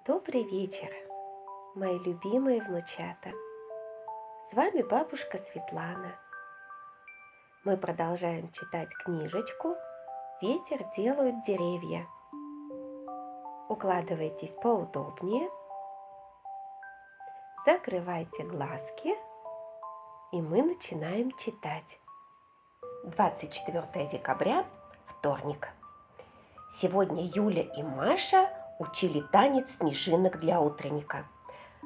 Добрый вечер, мои любимые внучата. С вами бабушка Светлана. Мы продолжаем читать книжечку «Ветер делают деревья». Укладывайтесь поудобнее, закрывайте глазки, и мы начинаем читать. 24 декабря, вторник. Сегодня Юля и Маша учили танец снежинок для утренника.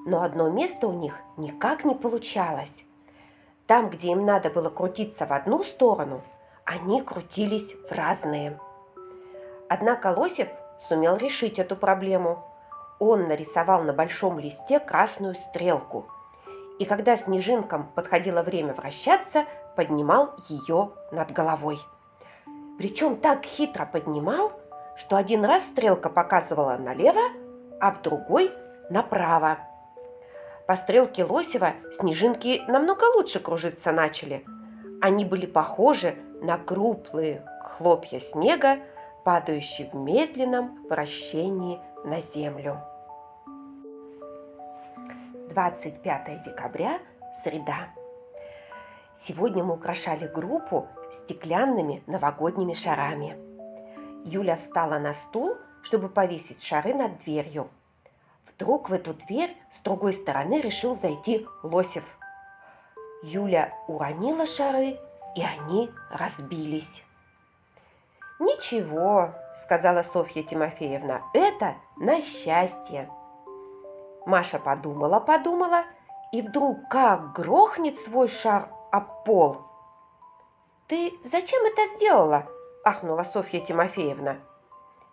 Но одно место у них никак не получалось. Там, где им надо было крутиться в одну сторону, они крутились в разные. Однако Лосев сумел решить эту проблему. Он нарисовал на большом листе красную стрелку. И когда снежинкам подходило время вращаться, поднимал ее над головой. Причем так хитро поднимал, что один раз стрелка показывала налево, а в другой – направо. По стрелке Лосева снежинки намного лучше кружиться начали. Они были похожи на крупные хлопья снега, падающие в медленном вращении на землю. 25 декабря, среда. Сегодня мы украшали группу стеклянными новогодними шарами. Юля встала на стул, чтобы повесить шары над дверью. Вдруг в эту дверь с другой стороны решил зайти Лосев. Юля уронила шары, и они разбились. «Ничего», – сказала Софья Тимофеевна, – «это на счастье». Маша подумала и вдруг как грохнет свой шар об пол. «Ты зачем это сделала?» – ахнула Софья Тимофеевна.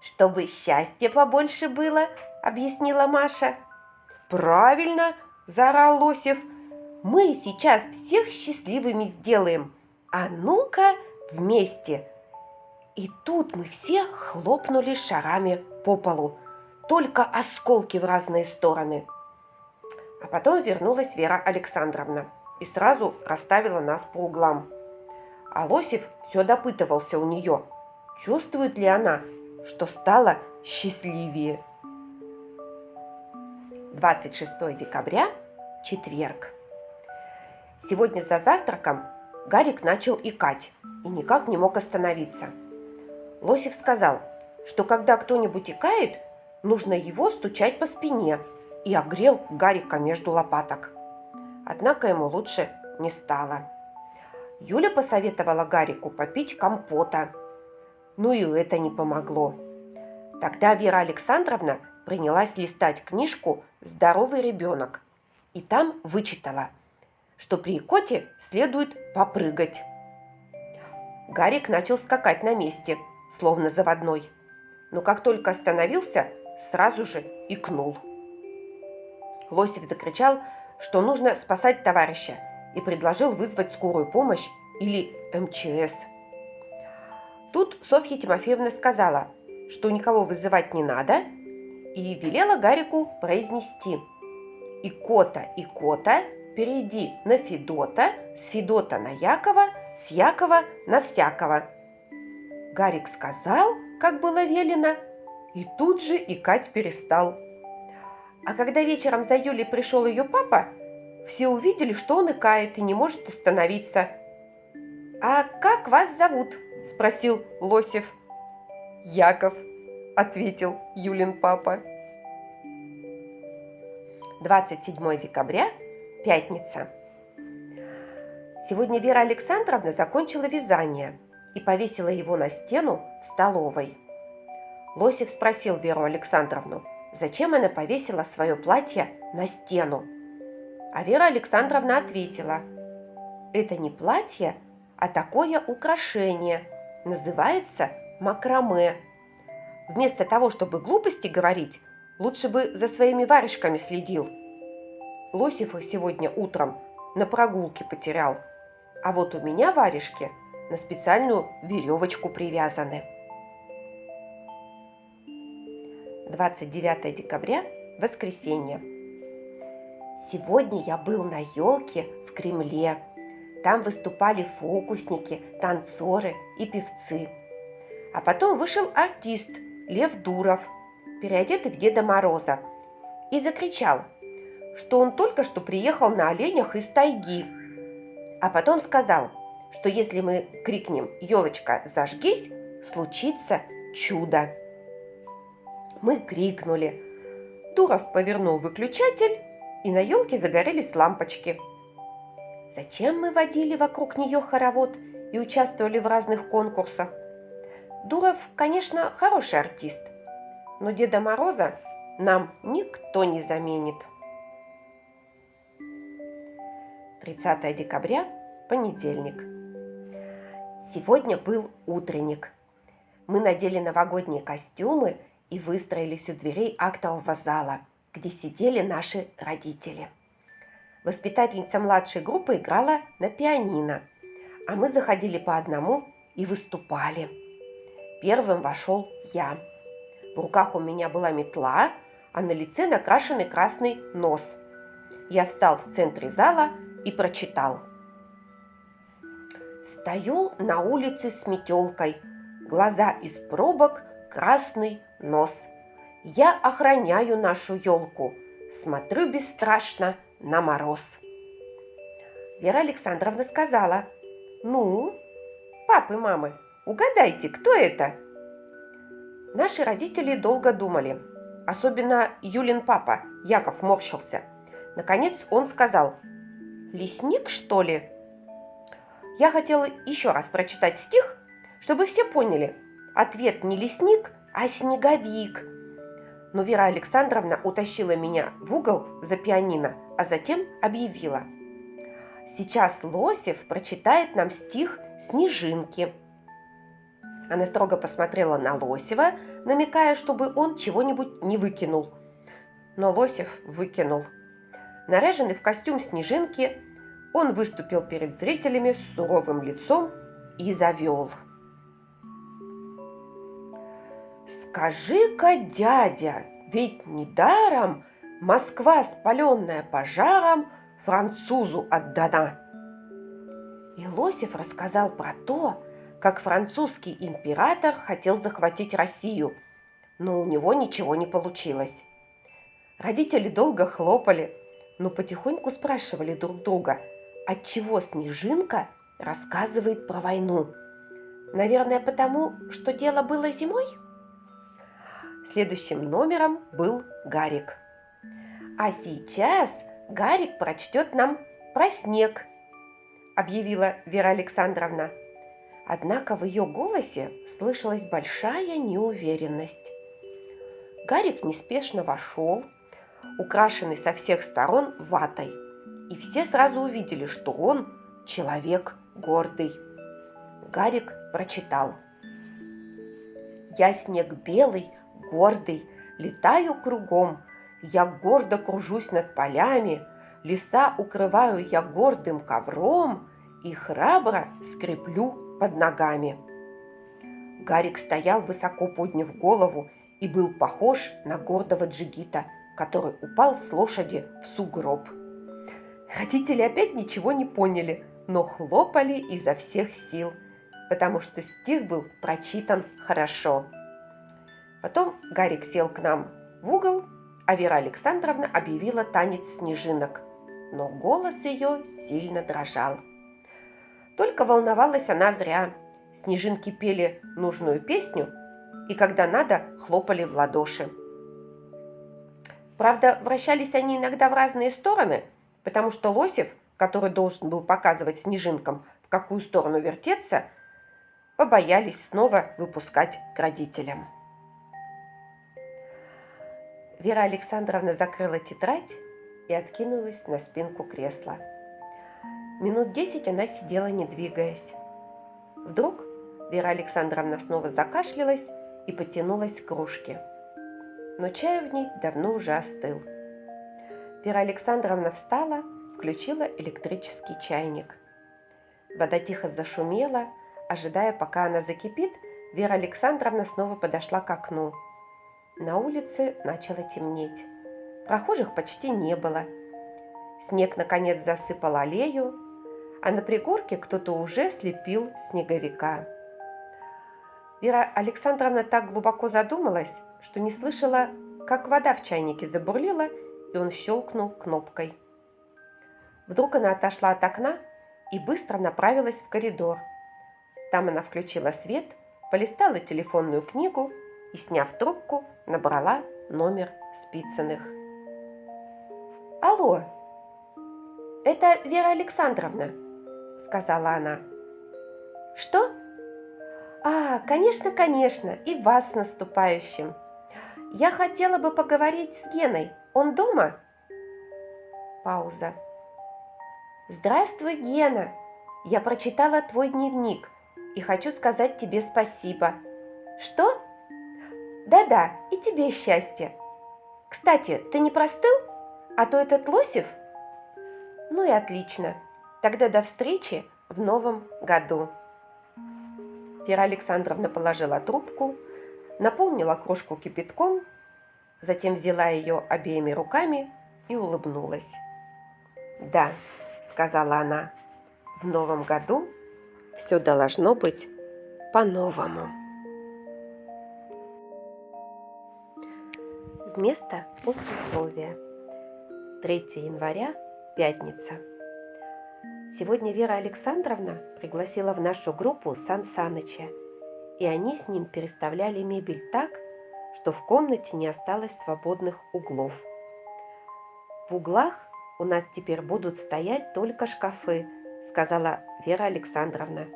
«Чтобы счастья побольше было», – объяснила Маша. «Правильно!» – заорал Лосев. «Мы сейчас всех счастливыми сделаем. А ну-ка вместе!» И тут мы все хлопнули шарами по полу. Только осколки в разные стороны. А потом вернулась Вера Александровна и сразу расставила нас по углам. А Лосев все допытывался у нее, чувствует ли она, что стала счастливее. 26 декабря, четверг. Сегодня за завтраком Гарик начал икать и никак не мог остановиться. Лосев сказал, что когда кто-нибудь икает, нужно его стучать по спине, и огрел Гарика между лопаток. Однако ему лучше не стало. Юля посоветовала Гарику попить компота. Но и это не помогло. Тогда Вера Александровна принялась листать книжку «Здоровый ребенок» и там вычитала, что при икоте следует попрыгать. Гарик начал скакать на месте, словно заводной, но как только остановился, сразу же икнул. Лосев закричал, что нужно спасать товарища, и предложил вызвать скорую помощь или МЧС. Тут Софья Тимофеевна сказала, что никого вызывать не надо, и велела Гарику произнести: «Икота, икота, перейди на Федота, с Федота на Якова, с Якова на всякого». Гарик сказал, как было велено, и тут же икать перестал. А когда вечером за Юлей пришел ее папа, все увидели, что он икает и не может остановиться. «А как вас зовут?» – спросил Лосев. «Яков», – ответил Юлин папа. 27 декабря, пятница. Сегодня Вера Александровна закончила вязание и повесила его на стену в столовой. Лосев спросил Веру Александровну, зачем она повесила свое платье на стену. А Вера Александровна ответила: «Это не платье, а такое украшение. Называется макраме. Вместо того, чтобы глупости говорить, лучше бы за своими варежками следил. Лосев их сегодня утром на прогулке потерял, а вот у меня варежки на специальную веревочку привязаны». 29 декабря, воскресенье. Сегодня я был на елке в Кремле. Там выступали фокусники, танцоры и певцы. А потом вышел артист Лев Дуров, переодетый в Деда Мороза, и закричал, что он только что приехал на оленях из тайги. А потом сказал, что если мы крикнем «Елочка, зажгись!», случится чудо. Мы крикнули. Дуров повернул выключатель, и на елке загорелись лампочки. Зачем мы водили вокруг нее хоровод и участвовали в разных конкурсах? Дуров, конечно, хороший артист, но Деда Мороза нам никто не заменит. 30 декабря, понедельник. Сегодня был утренник. Мы надели новогодние костюмы и выстроились у дверей актового зала, где сидели наши родители. Воспитательница младшей группы играла на пианино, а мы заходили по одному и выступали. Первым вошел я. В руках у меня была метла, а на лице накрашенный красный нос. Я встал в центре зала и прочитал. Стою на улице с метелкой, глаза из пробок, красный нос. Я охраняю нашу елку, смотрю бесстрашно на мороз. Вера Александровна сказала: «Ну, папы, мамы, угадайте, кто это?» Наши родители долго думали. Особенно Юлин папа, Яков, морщился. Наконец он сказал: «Лесник, что ли?» Я хотела еще раз прочитать стих, чтобы все поняли. Ответ не лесник, а снеговик. Но Вера Александровна утащила меня в угол за пианино, а затем объявила: «Сейчас Лосев прочитает нам стих «Снежинки». Она строго посмотрела на Лосева, намекая, чтобы он чего-нибудь не выкинул. Но Лосев выкинул. Наряженный в костюм Снежинки, он выступил перед зрителями с суровым лицом и завел. «Скажи-ка, дядя, ведь недаром Москва, спаленная пожаром, французу отдана». И Лосев рассказал про то, как французский император хотел захватить Россию, но у него ничего не получилось. Родители долго хлопали, но потихоньку спрашивали друг друга, отчего Снежинка рассказывает про войну. Наверное, потому, что дело было зимой? Следующим номером был Гарик. «А сейчас Гарик прочтет нам про снег», объявила Вера Александровна. Однако в ее голосе слышалась большая неуверенность. Гарик неспешно вошел, украшенный со всех сторон ватой, и все сразу увидели, что он человек гордый. Гарик прочитал: «Я снег белый, гордый, летаю кругом, я гордо кружусь над полями, леса укрываю я гордым ковром и храбро скреплю под ногами». Гарик стоял, высоко подняв голову, и был похож на гордого джигита, который упал с лошади в сугроб. Родители опять ничего не поняли, но хлопали изо всех сил, потому что стих был прочитан хорошо. Потом Гарик сел к нам в угол, а Вера Александровна объявила танец снежинок, но голос ее сильно дрожал. Только волновалась она зря. Снежинки пели нужную песню, и когда надо, хлопали в ладоши. Правда, вращались они иногда в разные стороны, потому что Лосев, который должен был показывать снежинкам, в какую сторону вертеться, побоялись снова выпускать к родителям. Вера Александровна закрыла тетрадь и откинулась на спинку кресла. Минут 10 она сидела, не двигаясь. Вдруг Вера Александровна снова закашлялась и потянулась к кружке. Но чай в ней давно уже остыл. Вера Александровна встала, включила электрический чайник. Вода тихо зашумела. Ожидая, пока она закипит, Вера Александровна снова подошла к окну. На улице начало темнеть. Прохожих почти не было. Снег, наконец, засыпал аллею, а на пригорке кто-то уже слепил снеговика. Вера Александровна так глубоко задумалась, что не слышала, как вода в чайнике забурлила, и он щелкнул кнопкой. Вдруг она отошла от окна и быстро направилась в коридор. Там она включила свет, полистала телефонную книгу и, сняв трубку, набрала номер Спицыных. «Алло, это Вера Александровна», — сказала она. «Что? Конечно, конечно, и вас с наступающим. Я хотела бы поговорить с Геной. Он дома?» Пауза. «Здравствуй, Гена. Я прочитала твой дневник и хочу сказать тебе спасибо». «Что?» «Да-да, и тебе счастья. Кстати, ты не простыл? А то этот Лосев...» «Ну и отлично. Тогда до встречи в новом году». Вера Александровна положила трубку, наполнила кружку кипятком, затем взяла ее обеими руками и улыбнулась. «Да», — сказала она, — «в новом году все должно быть по-новому». Вместо послесловия. 3 января, пятница. Сегодня Вера Александровна пригласила в нашу группу Сан Саныча, и они с ним переставляли мебель так, что в комнате не осталось свободных углов. «В углах у нас теперь будут стоять только шкафы», — сказала Вера Александровна.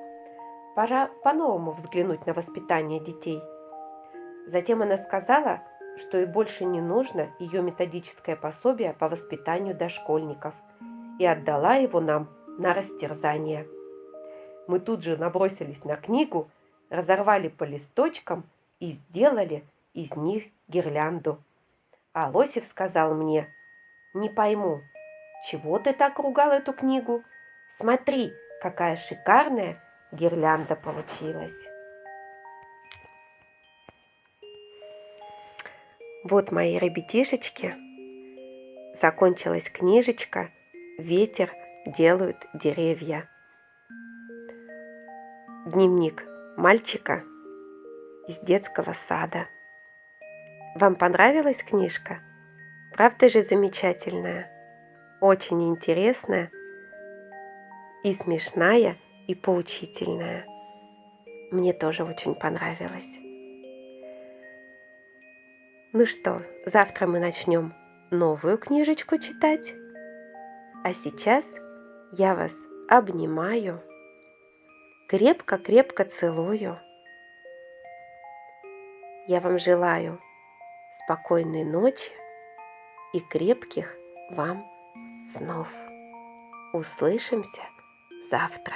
«Пора по-новому взглянуть на воспитание детей». Затем она сказала, что и больше не нужно ее методическое пособие по воспитанию дошкольников, и отдала его нам на растерзание. Мы тут же набросились на книгу, разорвали по листочкам и сделали из них гирлянду. А Лосев сказал мне: «Не пойму, чего ты так ругал эту книгу? Смотри, какая шикарная гирлянда получилась». Вот, мои ребятишечки, закончилась книжечка «Ветер делают деревья». Дневник мальчика из детского сада. Вам понравилась книжка? Правда же замечательная? Очень интересная и смешная, и поучительная. Мне тоже очень понравилось. Ну что, завтра мы начнем новую книжечку читать. А сейчас я вас обнимаю, крепко-крепко целую. Я вам желаю спокойной ночи и крепких вам снов. Услышимся завтра.